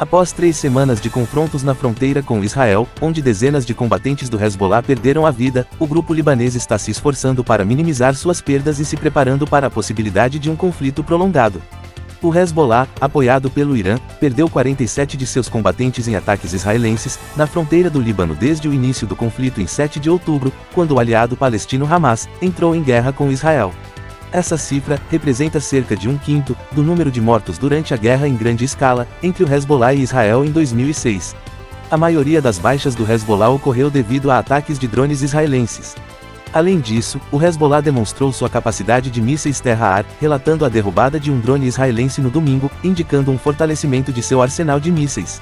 Após 3 semanas de confrontos na fronteira com Israel, onde dezenas de combatentes do Hezbollah perderam a vida, o grupo libanês está se esforçando para minimizar suas perdas e se preparando para a possibilidade de um conflito prolongado. O Hezbollah, apoiado pelo Irã, perdeu 47 de seus combatentes em ataques israelenses, na fronteira do Líbano desde o início do conflito em 7 de outubro, quando o aliado palestino Hamas entrou em guerra com Israel. Essa cifra representa cerca de 1/5 do número de mortos durante a guerra em grande escala entre o Hezbollah e Israel em 2006. A maioria das baixas do Hezbollah ocorreu devido a ataques de drones israelenses. Além disso, o Hezbollah demonstrou sua capacidade de mísseis terra-ar, relatando a derrubada de um drone israelense no domingo, indicando um fortalecimento de seu arsenal de mísseis.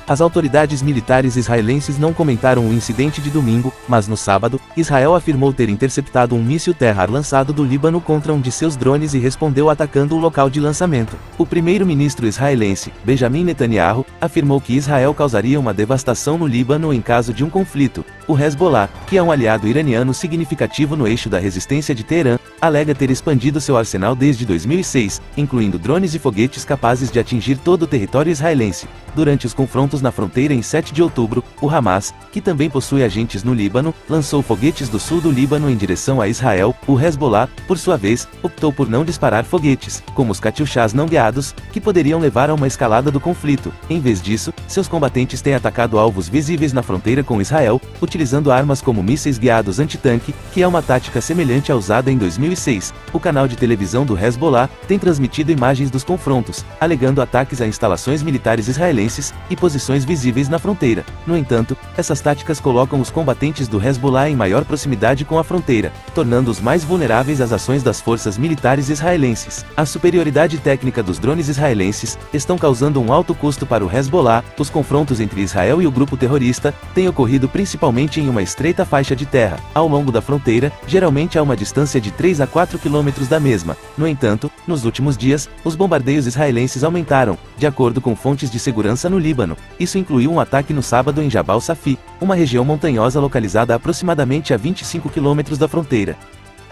As autoridades militares israelenses não comentaram o incidente de domingo, mas no sábado, Israel afirmou ter interceptado um míssil terra-ar lançado do Líbano contra um de seus drones e respondeu atacando o local de lançamento. O primeiro-ministro israelense, Benjamin Netanyahu, afirmou que Israel causaria uma devastação no Líbano em caso de um conflito. O Hezbollah, que é um aliado iraniano significativo no eixo da resistência de Teherã, alega ter expandido seu arsenal desde 2006, incluindo drones e foguetes capazes de atingir todo o território israelense. Durante os confrontos na fronteira em 7 de outubro, o Hamas, que também possui agentes no Líbano, lançou foguetes do sul do Líbano em direção a Israel. O Hezbollah, por sua vez, optou por não disparar foguetes, como os Katyushas não guiados, que poderiam levar a uma escalada do conflito. Em vez disso, seus combatentes têm atacado alvos visíveis na fronteira com Israel, utilizando armas como mísseis guiados antitanque, que é uma tática semelhante à usada em 2006. O canal de televisão do Hezbollah tem transmitido imagens dos confrontos, alegando ataques a instalações militares israelenses e posições visíveis na fronteira. No entanto, essas táticas colocam os combatentes do Hezbollah em maior proximidade com a fronteira, tornando-os mais vulneráveis às ações das forças militares israelenses. A superioridade técnica dos drones israelenses estão causando um alto custo para o Hezbollah. Os confrontos entre Israel e o grupo terrorista têm ocorrido principalmente em uma estreita faixa de terra, ao longo da fronteira, geralmente a uma distância de 3 a 4 quilômetros da mesma. No entanto, nos últimos dias, os bombardeios israelenses aumentaram, de acordo com fontes de segurança no Líbano. Isso incluiu um ataque no sábado em Jabal Safi, uma região montanhosa localizada aproximadamente a 25 quilômetros da fronteira.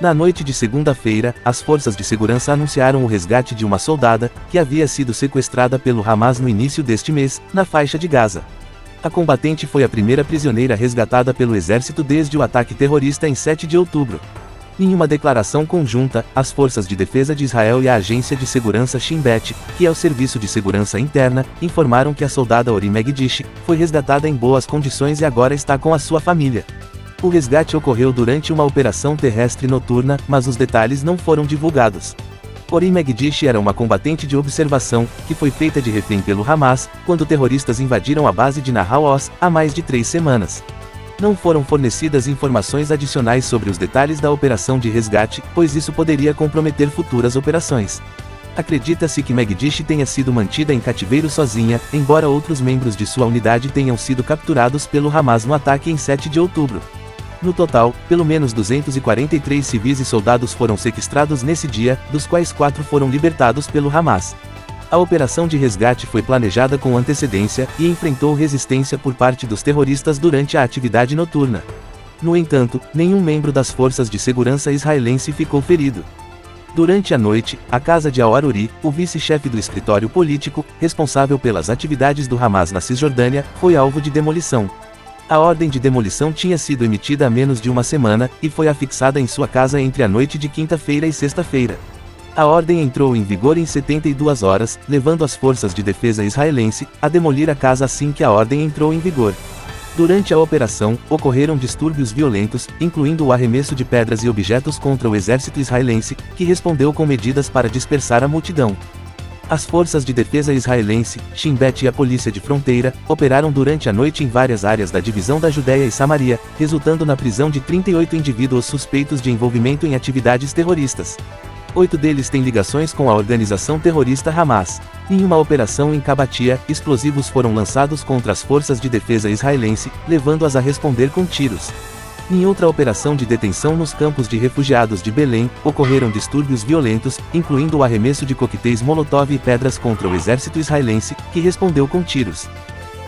Na noite de segunda-feira, as forças de segurança anunciaram o resgate de uma soldada, que havia sido sequestrada pelo Hamas no início deste mês, na faixa de Gaza. A combatente foi a primeira prisioneira resgatada pelo exército desde o ataque terrorista em 7 de outubro. Em uma declaração conjunta, as Forças de Defesa de Israel e a Agência de Segurança Shin Bet, que é o Serviço de Segurança Interna, informaram que a soldada Ori Megiddish foi resgatada em boas condições e agora está com a sua família. O resgate ocorreu durante uma operação terrestre noturna, mas os detalhes não foram divulgados. Ori Megiddish era uma combatente de observação, que foi feita de refém pelo Hamas, quando terroristas invadiram a base de Nahal Oz, há mais de 3 semanas. Não foram fornecidas informações adicionais sobre os detalhes da operação de resgate, pois isso poderia comprometer futuras operações. Acredita-se que Megiddish tenha sido mantida em cativeiro sozinha, embora outros membros de sua unidade tenham sido capturados pelo Hamas no ataque em 7 de outubro. No total, pelo menos 243 civis e soldados foram sequestrados nesse dia, dos quais 4 foram libertados pelo Hamas. A operação de resgate foi planejada com antecedência e enfrentou resistência por parte dos terroristas durante a atividade noturna. No entanto, nenhum membro das forças de segurança israelense ficou ferido. Durante a noite, a casa de Al-Aruri, o vice-chefe do escritório político, responsável pelas atividades do Hamas na Cisjordânia, foi alvo de demolição. A ordem de demolição tinha sido emitida há menos de uma semana, e foi afixada em sua casa entre a noite de quinta-feira e sexta-feira. A ordem entrou em vigor em 72 horas, levando as forças de defesa israelense a demolir a casa assim que a ordem entrou em vigor. Durante a operação, ocorreram distúrbios violentos, incluindo o arremesso de pedras e objetos contra o exército israelense, que respondeu com medidas para dispersar a multidão. As forças de defesa israelense, Shin Bet e a polícia de fronteira, operaram durante a noite em várias áreas da divisão da Judéia e Samaria, resultando na prisão de 38 indivíduos suspeitos de envolvimento em atividades terroristas. 8 deles têm ligações com a organização terrorista Hamas. Em uma operação em Kabatia, explosivos foram lançados contra as forças de defesa israelense, levando-as a responder com tiros. Em outra operação de detenção nos campos de refugiados de Belém, ocorreram distúrbios violentos, incluindo o arremesso de coquetéis Molotov e pedras contra o exército israelense, que respondeu com tiros.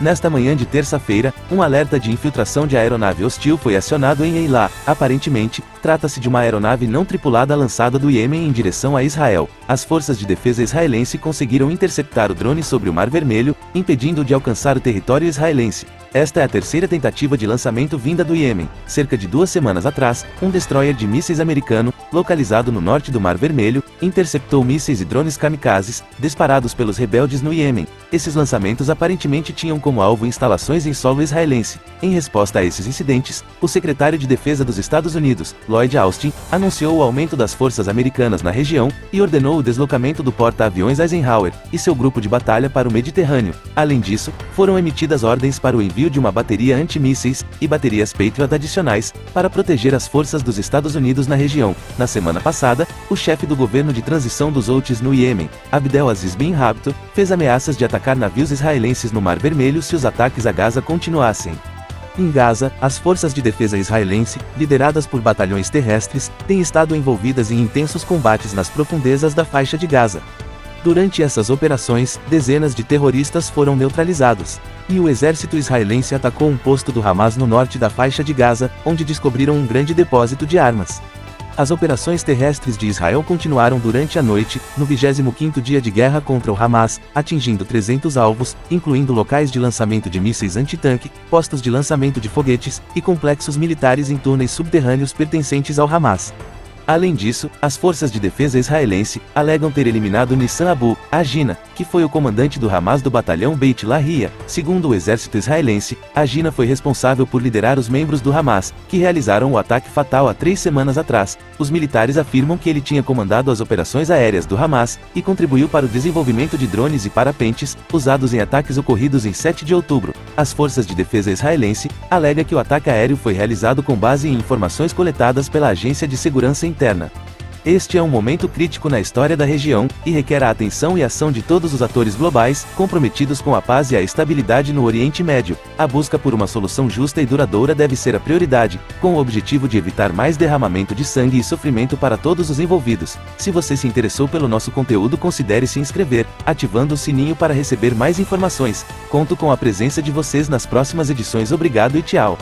Nesta manhã de terça-feira, um alerta de infiltração de aeronave hostil foi acionado em Eilat. Aparentemente, trata-se de uma aeronave não tripulada lançada do Iêmen em direção a Israel. As forças de defesa israelense conseguiram interceptar o drone sobre o Mar Vermelho, impedindo-o de alcançar o território israelense. Esta é a terceira tentativa de lançamento vinda do Iêmen. Cerca de 2 semanas atrás, um destroyer de mísseis americano, localizado no norte do Mar Vermelho, interceptou mísseis e drones kamikazes, disparados pelos rebeldes no Iêmen. Esses lançamentos aparentemente tinham como alvo instalações em solo israelense. Em resposta a esses incidentes, o secretário de Defesa dos Estados Unidos, Lloyd Austin, anunciou o aumento das forças americanas na região e ordenou o deslocamento do porta-aviões Eisenhower e seu grupo de batalha para o Mediterrâneo. Além disso, foram emitidas ordens para o envio de uma bateria antimísseis e baterias Patriot adicionais para proteger as forças dos Estados Unidos na região. Na semana passada, o chefe do governo de transição dos Houthis no Iêmen, Abdel Aziz bin Rabto, fez ameaças de atacar navios israelenses no Mar Vermelho se os ataques a Gaza continuassem. Em Gaza, as forças de defesa israelense, lideradas por batalhões terrestres, têm estado envolvidas em intensos combates nas profundezas da faixa de Gaza. Durante essas operações, dezenas de terroristas foram neutralizados, e o exército israelense atacou um posto do Hamas no norte da faixa de Gaza, onde descobriram um grande depósito de armas. As operações terrestres de Israel continuaram durante a noite, no 25º dia de guerra contra o Hamas, atingindo 300 alvos, incluindo locais de lançamento de mísseis antitanque, postos de lançamento de foguetes, e complexos militares em túneis subterrâneos pertencentes ao Hamas. Além disso, as forças de defesa israelense alegam ter eliminado Nissan Abu Agina, que foi o comandante do Hamas do batalhão Beit Lahia. Segundo o exército israelense, Agina foi responsável por liderar os membros do Hamas, que realizaram o ataque fatal há 3 semanas atrás. Os militares afirmam que ele tinha comandado as operações aéreas do Hamas e contribuiu para o desenvolvimento de drones e parapentes, usados em ataques ocorridos em 7 de outubro. As forças de defesa israelense alegam que o ataque aéreo foi realizado com base em informações coletadas pela Agência de Segurança Interna. Este é um momento crítico na história da região, e requer a atenção e ação de todos os atores globais, comprometidos com a paz e a estabilidade no Oriente Médio. A busca por uma solução justa e duradoura deve ser a prioridade, com o objetivo de evitar mais derramamento de sangue e sofrimento para todos os envolvidos. Se você se interessou pelo nosso conteúdo, considere se inscrever, ativando o sininho para receber mais informações. Conto com a presença de vocês nas próximas edições. Obrigado e tchau!